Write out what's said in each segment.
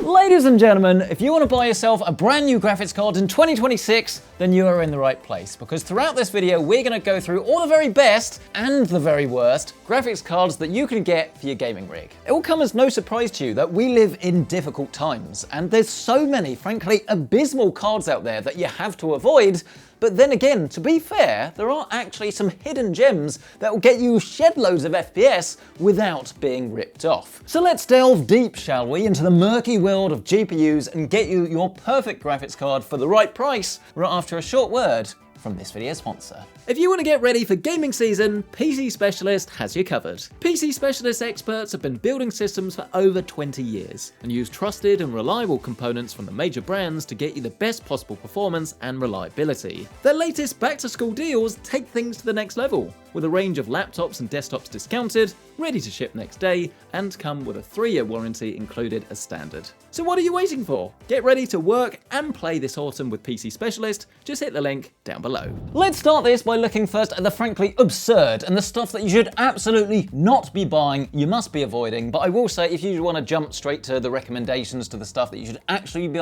Ladies and gentlemen, if you want to buy yourself a brand new graphics card in 2026, then you are in the right place, because throughout this video we're going to go through all the very best and the very worst graphics cards that you can get for your gaming rig. It will come as no surprise to you that we live in difficult times, and there's so many, frankly, abysmal cards out there that you have to avoid. But then again, to be fair, there are actually some hidden gems that will get you shed loads of FPS without being ripped off. So let's delve deep, shall we, into the murky world of GPUs and get you your perfect graphics card for the right price right after a short word from this video's sponsor. If you want to get ready for gaming season, PC Specialist has you covered. PC Specialist experts have been building systems for over 20 years and use trusted and reliable components from the major brands to get you the best possible performance and reliability. Their latest back-to-school deals take things to the next level, with a range of laptops and desktops discounted, ready to ship next day, and come with a 3-year warranty included as standard. So what are you waiting for? Get ready to work and play this autumn with PC Specialist. Just hit the link down below. Let's start this by looking first at the frankly absurd and the stuff that you should absolutely not be buying, you must be avoiding. But I will say, if you want to jump straight to the recommendations to the stuff that you should actually be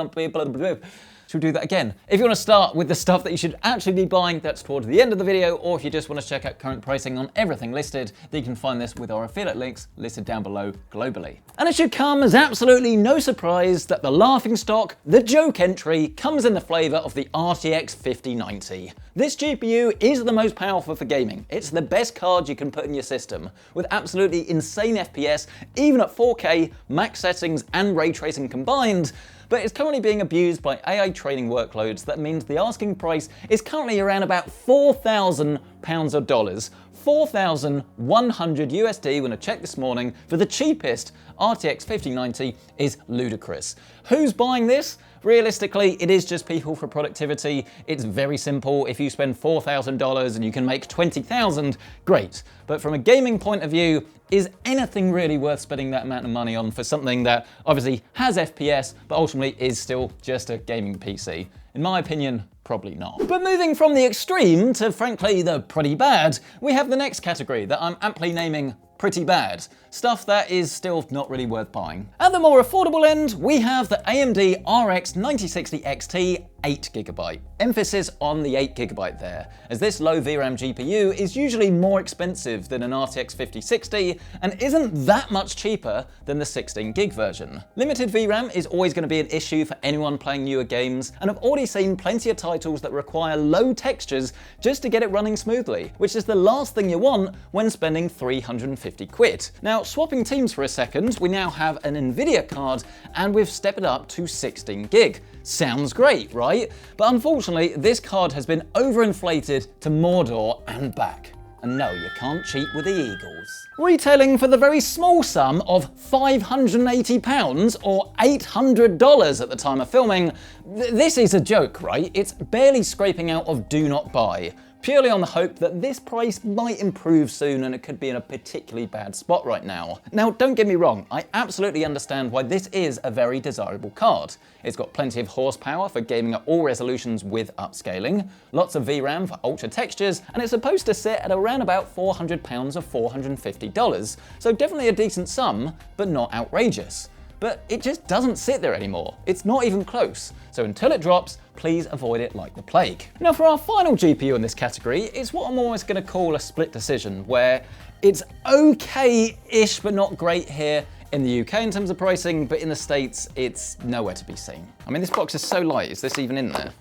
should we do that again? If you want to start with the stuff that you should actually be buying, that's towards the end of the video, or if you just want to check out current pricing on everything listed, then you can find this with our affiliate links listed down below globally. And it should come as absolutely no surprise that the laughingstock, the joke entry, comes in the flavour of the RTX 5090. This GPU is the most powerful for gaming. It's the best card you can put in your system, with absolutely insane FPS, even at 4K, max settings and ray tracing combined. But it's currently being abused by AI training workloads. That means the asking price is currently around about £4,000 or dollars. 4,100 USD when I checked this morning for the cheapest RTX 5090 is ludicrous. Who's buying this? Realistically, it is just people for productivity. It's very simple. If you spend $4,000 and you can make 20,000, great. But from a gaming point of view, is anything really worth spending that amount of money on for something that obviously has FPS, but ultimately is still just a gaming PC? In my opinion, probably not. But moving from the extreme to, frankly, the pretty bad, we have the next category that I'm aptly naming pretty bad. Stuff that is still not really worth buying. At the more affordable end, we have the AMD RX 9060 XT 8GB. Emphasis on the 8GB there, as this low VRAM GPU is usually more expensive than an RTX 5060 and isn't that much cheaper than the 16GB version. Limited VRAM is always going to be an issue for anyone playing newer games, and I've already seen plenty of titles that require low textures just to get it running smoothly, which is the last thing you want when spending 350 quid. Now, swapping teams for a second, we now have an Nvidia card and we've stepped it up to 16GB. Sounds great, right? But unfortunately, this card has been overinflated to Mordor and back. And no, you can't cheat with the Eagles. Retailing for the very small sum of £580 or $800 at the time of filming, this is a joke, right? It's barely scraping out of do not buy, purely on the hope that this price might improve soon and it could be in a particularly bad spot right now. Now, don't get me wrong, I absolutely understand why this is a very desirable card. It's got plenty of horsepower for gaming at all resolutions with upscaling, lots of VRAM for ultra textures, and it's supposed to sit at around about £400 or $450. So definitely a decent sum, but not outrageous. But it just doesn't sit there anymore. It's not even close. So until it drops, please avoid it like the plague. Now for our final GPU in this category, it's what I'm almost going to call a split decision, where it's okay-ish but not great here in the UK in terms of pricing, but in the States, it's nowhere to be seen. I mean, this box is so light, is this even in there?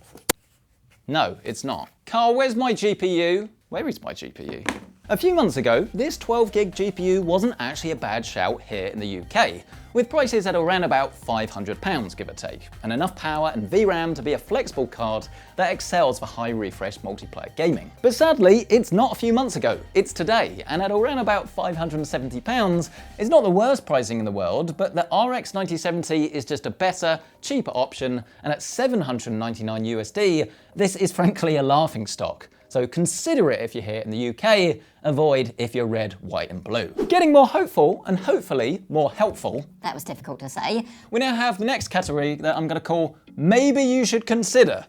No, it's not. Carl, where's my GPU? Where is my GPU? A few months ago, this 12GB GPU wasn't actually a bad shout here in the UK, with prices at around about £500, give or take, and enough power and VRAM to be a flexible card that excels for high refresh multiplayer gaming. But sadly, it's not a few months ago, it's today, and at around about £570, it's not the worst pricing in the world, but the RX 9070 is just a better, cheaper option, and at 799 USD, this is frankly a laughingstock. So consider it if you're here in the UK, avoid if you're red, white and blue. Getting more hopeful and hopefully more helpful. That was difficult to say. We now have the next category that I'm going to call maybe you should consider.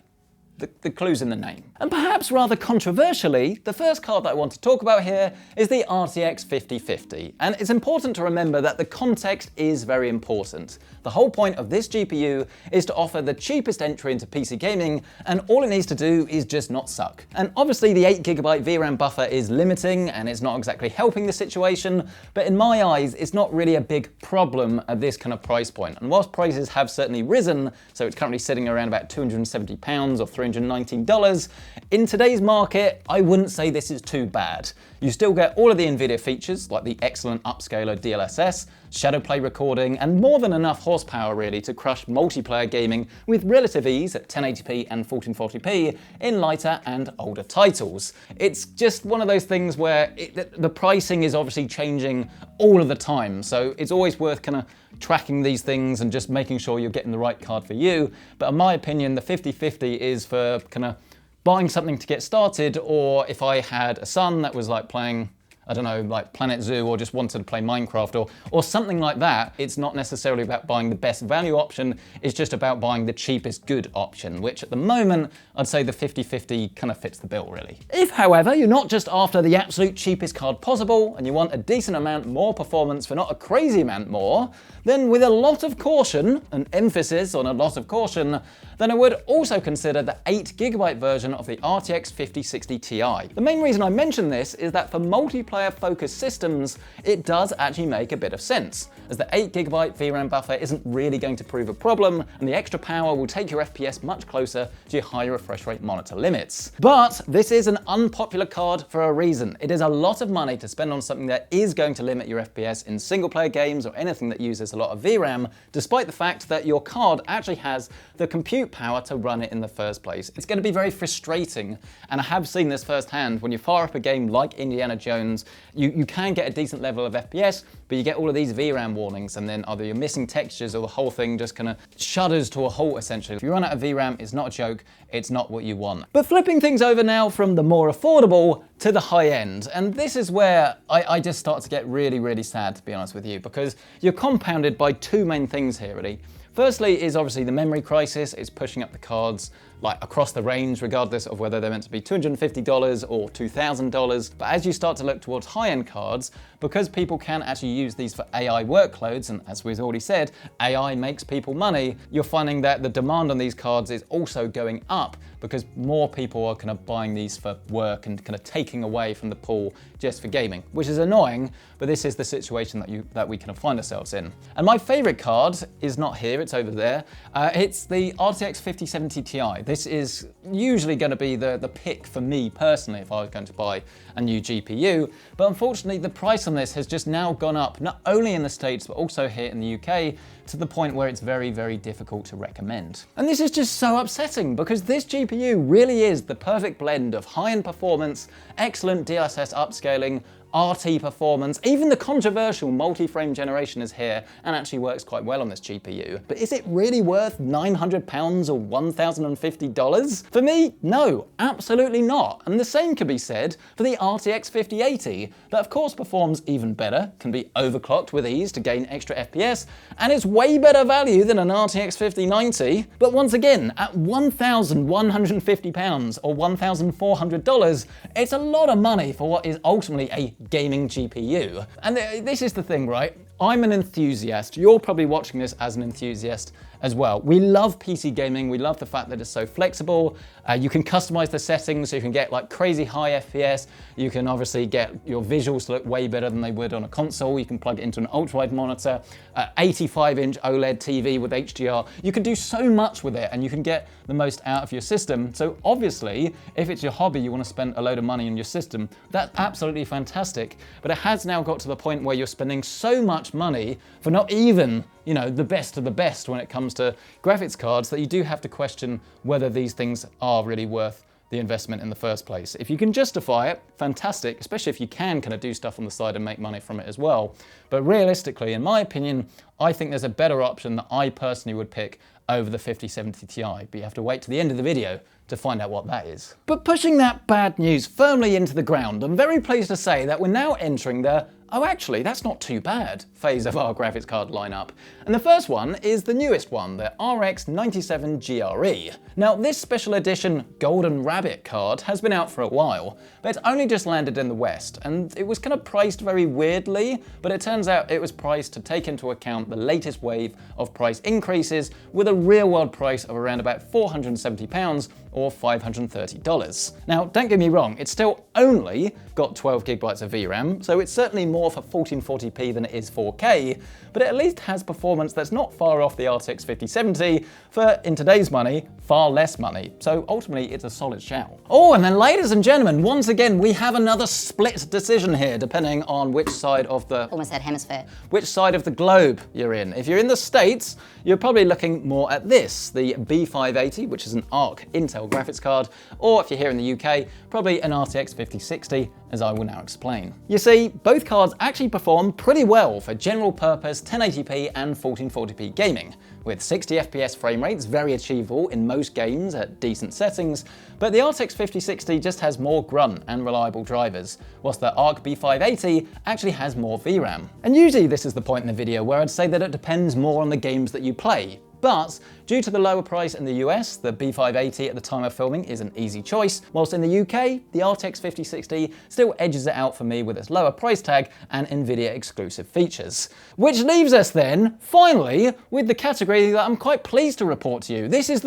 The clue's in the name. And perhaps rather controversially, the first card that I want to talk about here is the RTX 5050. And it's important to remember that the context is very important. The whole point of this GPU is to offer the cheapest entry into PC gaming, and all it needs to do is just not suck. And obviously the 8GB VRAM buffer is limiting and it's not exactly helping the situation, but in my eyes it's not really a big problem at this kind of price point. And whilst prices have certainly risen, so it's currently sitting around about £270 or $319, in today's market I wouldn't say this is too bad. You still get all of the NVIDIA features like the excellent upscaler DLSS, shadowplay recording, and more than enough horsepower really to crush multiplayer gaming with relative ease at 1080p and 1440p in lighter and older titles. It's just one of those things where the pricing is obviously changing all of the time, so it's always worth kind of tracking these things and just making sure you're getting the right card for you. But in my opinion, the 50/50 is for kind of buying something to get started, or if I had a son that was like playing, I don't know, like Planet Zoo, or just wanted to play Minecraft or something like that. It's not necessarily about buying the best value option, it's just about buying the cheapest good option, which at the moment, I'd say the 50/50 kind of fits the bill really. If, however, you're not just after the absolute cheapest card possible, and you want a decent amount more performance for not a crazy amount more, then with a lot of caution, an emphasis on a lot of caution, then I would also consider the 8GB version of the RTX 5060 Ti. The main reason I mention this is that for multiplayer-focused systems, it does actually make a bit of sense, as the 8GB VRAM buffer isn't really going to prove a problem, and the extra power will take your FPS much closer to your higher refresh rate monitor limits. But this is an unpopular card for a reason. It is a lot of money to spend on something that is going to limit your FPS in single-player games or anything that uses a lot of VRAM, despite the fact that your card actually has the compute power to run it in the first place. It's going to be very frustrating, and I have seen this firsthand. When you fire up a game like Indiana Jones, you can get a decent level of FPS, but you get all of these VRAM warnings, and then either you're missing textures or the whole thing just kind of shudders to a halt essentially. If you run out of VRAM, it's not a joke, it's not what you want. But flipping things over now from the more affordable to the high end, and this is where I just start to get really, really sad, to be honest with you, because you're compounded by two main things here really. Firstly is obviously the memory crisis. It's pushing up the cards like across the range, regardless of whether they're meant to be $250 or $2,000. But as you start to look towards high-end cards, because people can actually use these for AI workloads, and as we've already said, AI makes people money, you're finding that the demand on these cards is also going up because more people are kind of buying these for work and kind of taking away from the pool just for gaming, which is annoying, but this is the situation that we kind of find ourselves in. And my favorite card is not here, it's over there. It's the RTX 5070 Ti. This is usually going to be the pick for me personally if I was going to buy a new GPU, but unfortunately the price on this has just now gone up, not only in the States but also here in the UK, to the point where it's very, very difficult to recommend. And this is just so upsetting because this GPU really is the perfect blend of high-end performance, excellent DLSS upscaling, RT performance, even the controversial multi-frame generation is here and actually works quite well on this GPU. But is it really worth £900 or $1,050? For me, no, absolutely not. And the same could be said for the RTX 5080, that of course performs even better, can be overclocked with ease to gain extra FPS, and it's way better value than an RTX 5090. But once again, at £1,150 or $1,400, it's a lot of money for what is ultimately a gaming GPU. And this is the thing, right? I'm an enthusiast. You're probably watching this as an enthusiast as well. We love PC gaming. We love the fact that it's so flexible. You can customize the settings so you can get like crazy high FPS. You can obviously get your visuals to look way better than they would on a console. You can plug it into an ultra-wide monitor, 85-inch OLED TV with HDR. You can do so much with it and you can get the most out of your system. So obviously, if it's your hobby, you want to spend a load of money on your system, that's absolutely fantastic. But it has now got to the point where you're spending so much money for not even, you know, the best of the best when it comes to graphics cards that you do have to question whether these things are really worth the investment in the first place. If you can justify it, fantastic, especially if you can kind of do stuff on the side and make money from it as well. But realistically, in my opinion, I think there's a better option that I personally would pick over the 5070 Ti, but you have to wait to the end of the video to find out what that is. But pushing that bad news firmly into the ground, I'm very pleased to say that we're now entering the oh actually, that's not too bad phase of our graphics card lineup. And the first one is the newest one, the RX 97 GRE. Now this special edition Golden Rabbit card has been out for a while, but it's only just landed in the West, and it was kind of priced very weirdly, but it turns out it was priced to take into account the latest wave of price increases with a real world price of around about £470 or $530. Now don't get me wrong, it's still only got 12 gigabytes of VRAM, so it's certainly more for 1440p than it is 4K, but it at least has performance that's not far off the RTX 5070 for, in today's money, far less money. So ultimately it's a solid shout. Oh, and then ladies and gentlemen, once again we have another split decision here depending on which side of the almost said hemisphere. Which side of the globe you're in. If you're in the States, you're probably looking more at this, the B580, which is an ARC Intel graphics card, or if you're here in the UK, probably an RTX 5060, as I will now explain. You see, both cards actually perform pretty well for general purpose 1080p and 1440p gaming, with 60 FPS frame rates very achievable in most games at decent settings, but the RTX 5060 just has more grunt and reliable drivers, whilst the ARC B580 actually has more VRAM. And usually this is the point in the video where I'd say that it depends more on the games that you play. But due to the lower price in the US, the B580 at the time of filming is an easy choice, whilst in the UK, the RTX 5060 still edges it out for me with its lower price tag and Nvidia exclusive features. Which leaves us then, finally, with the category that I'm quite pleased to report to you. This is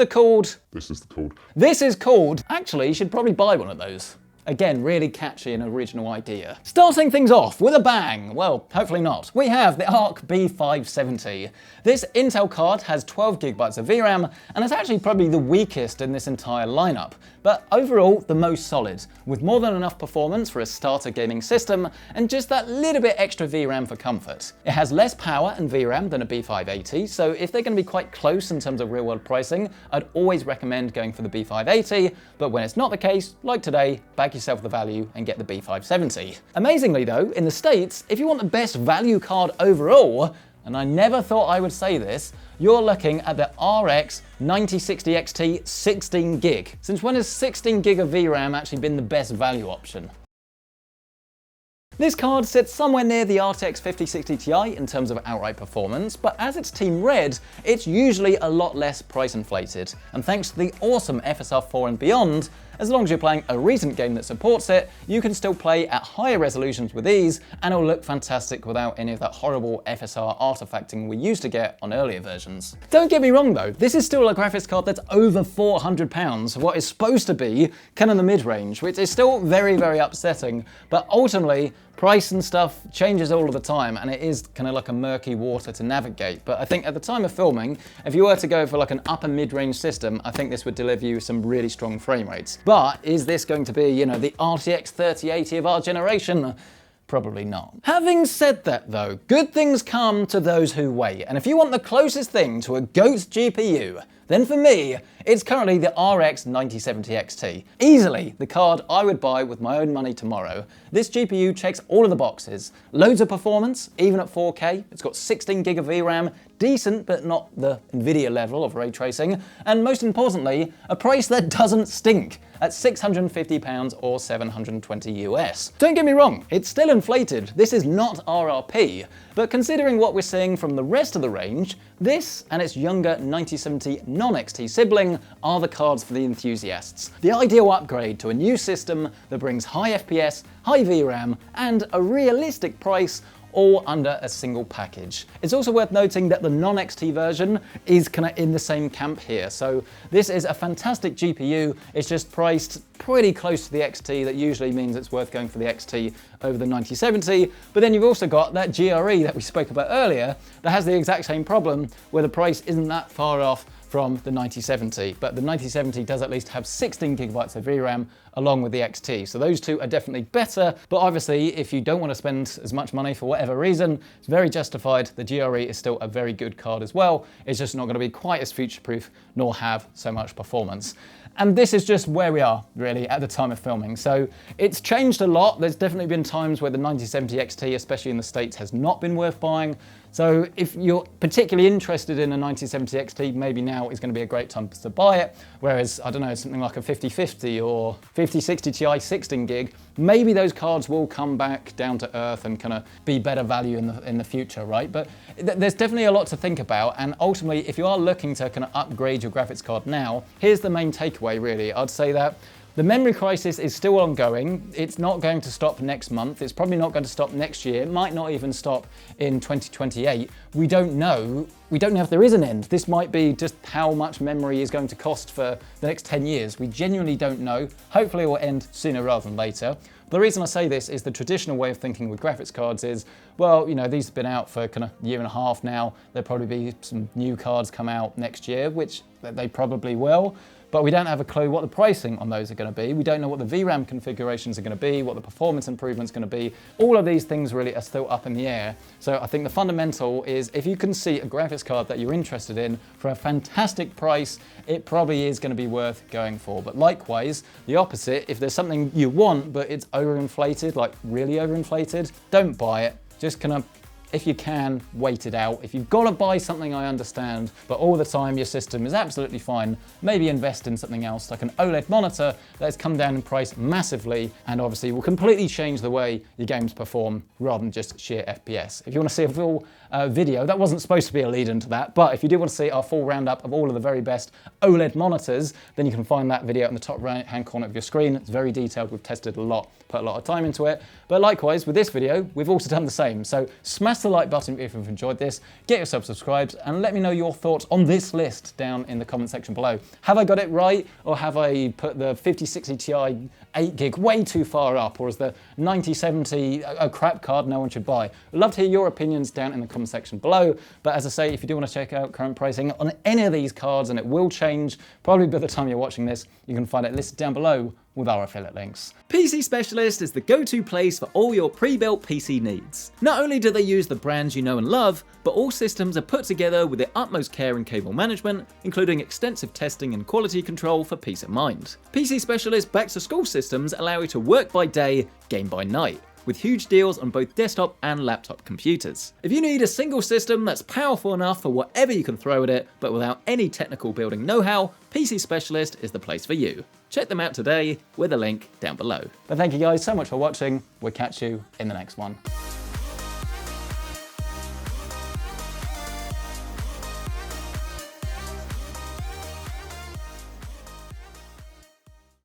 called, actually you should probably buy one of those. Again, really catchy and original idea. Starting things off with a bang, well, hopefully not, we have the ARC B570. This Intel card has 12 gigabytes of VRAM, and it's actually probably the weakest in this entire lineup, but overall the most solid, with more than enough performance for a starter gaming system, and just that little bit extra VRAM for comfort. It has less power and VRAM than a B580, so if they're going to be quite close in terms of real world pricing, I'd always recommend going for the B580, but when it's not the case, like today, bag yourself the value and get the B570. Amazingly though, in the States, if you want the best value card overall, and I never thought I would say this, you're looking at the RX 9060 XT 16 gig. Since when has 16 gig of VRAM actually been the best value option? This card sits somewhere near the RTX 5060 Ti in terms of outright performance, but as it's Team Red, it's usually a lot less price inflated. And thanks to the awesome FSR 4 and beyond, as long as you're playing a recent game that supports it, you can still play at higher resolutions with ease, and it'll look fantastic without any of that horrible FSR artifacting we used to get on earlier versions. Don't get me wrong though, this is still a graphics card that's over £400 for what is supposed to be kind of the mid-range, which is still very, very upsetting, but ultimately, price and stuff changes all of the time, and it is kind of like a murky water to navigate. But I think at the time of filming, if you were to go for like an upper mid-range system, I think this would deliver you some really strong frame rates. But is this going to be, you know, the RTX 3080 of our generation? Probably not. Having said that though, good things come to those who wait. And if you want the closest thing to a GOAT GPU, then for me, it's currently the RX 9070 XT. Easily the card I would buy with my own money tomorrow. This GPU checks all of the boxes. Loads of performance, even at 4K. It's got 16 gig of VRAM, decent but not the Nvidia level of ray tracing, and most importantly, a price that doesn't stink at £650 or 720 US. Don't get me wrong, it's still inflated. This is not RRP, but considering what we're seeing from the rest of the range, this and its younger 9070 non-XT sibling are the cards for the enthusiasts. The ideal upgrade to a new system that brings high FPS, high VRAM, and a realistic price all under a single package. It's also worth noting that the non-XT version is kind of in the same camp here. So this is a fantastic GPU, it's just priced pretty close to the XT. That usually means it's worth going for the XT over the 9070. But then you've also got that GRE that we spoke about earlier that has the exact same problem where the price isn't that far off from the 9070, but the 9070 does at least have 16 gigabytes of VRAM along with the XT. So those two are definitely better, but obviously if you don't want to spend as much money for whatever reason, it's very justified. The GRE is still a very good card as well. It's just not going to be quite as future-proof nor have so much performance. And this is just where we are, really, at the time of filming. So it's changed a lot. There's definitely been times where the 9070 XT, especially in the States, has not been worth buying. So if you're particularly interested in a 1970 XT, maybe now is going to be a great time to buy it. Whereas, I don't know, something like a 5050 or 5060 Ti 16 gig, maybe those cards will come back down to earth and kind of be better value in the future, right? But there's definitely a lot to think about. And ultimately, if you are looking to kind of upgrade your graphics card now, here's the main takeaway, really. I'd say that the memory crisis is still ongoing. It's not going to stop next month. It's probably not going to stop next year. It might not even stop in 2028. We don't know. We don't know if there is an end. This might be just how much memory is going to cost for the next 10 years. We genuinely don't know. Hopefully it will end sooner rather than later. The reason I say this is the traditional way of thinking with graphics cards is, well, you know, these have been out for kind of a year and a half now. There'll probably be some new cards come out next year, which they probably will. But we don't have a clue what the pricing on those are going to be. We don't know what the VRAM configurations are going to be, what the performance improvements are going to be. All of these things really are still up in the air. So I think the fundamental is if you can see a graphics card that you're interested in for a fantastic price, it probably is going to be worth going for. But likewise, the opposite, if there's something you want but it's overinflated, like really overinflated, don't buy it. Just kind of, if you can, wait it out. If you've got to buy something, I understand, but all the time your system is absolutely fine. Maybe invest in something else, like an OLED monitor that's come down in price massively and obviously will completely change the way your games perform rather than just sheer FPS. If you want to see a full video, that wasn't supposed to be a lead into that, but if you do want to see our full roundup of all of the very best OLED monitors, then you can find that video in the top right hand corner of your screen. It's very detailed. We've tested a lot, put a lot of time into it. But likewise, with this video, we've also done the same. So smash the like button if you've enjoyed this, get yourself subscribed, and let me know your thoughts on this list down in the comment section below. Have I got it right, or have I put the 5060 Ti 8 gig way too far up, or is the 9070 a crap card no one should buy? I'd love to hear your opinions down in the comment section below. But as I say, if you do want to check out current pricing on any of these cards, and it will change probably by the time you're watching this, you can find it listed down below with our affiliate links. PC Specialist is the go-to place for all your pre-built PC needs. Not only do they use the brands you know and love, but all systems are put together with the utmost care in cable management, including extensive testing and quality control for peace of mind. PC Specialist back-to-school systems allow you to work by day, game by night, with huge deals on both desktop and laptop computers. If you need a single system that's powerful enough for whatever you can throw at it, but without any technical building know-how, PC Specialist is the place for you. Check them out today with a link down below. But thank you guys so much for watching. We'll catch you in the next one.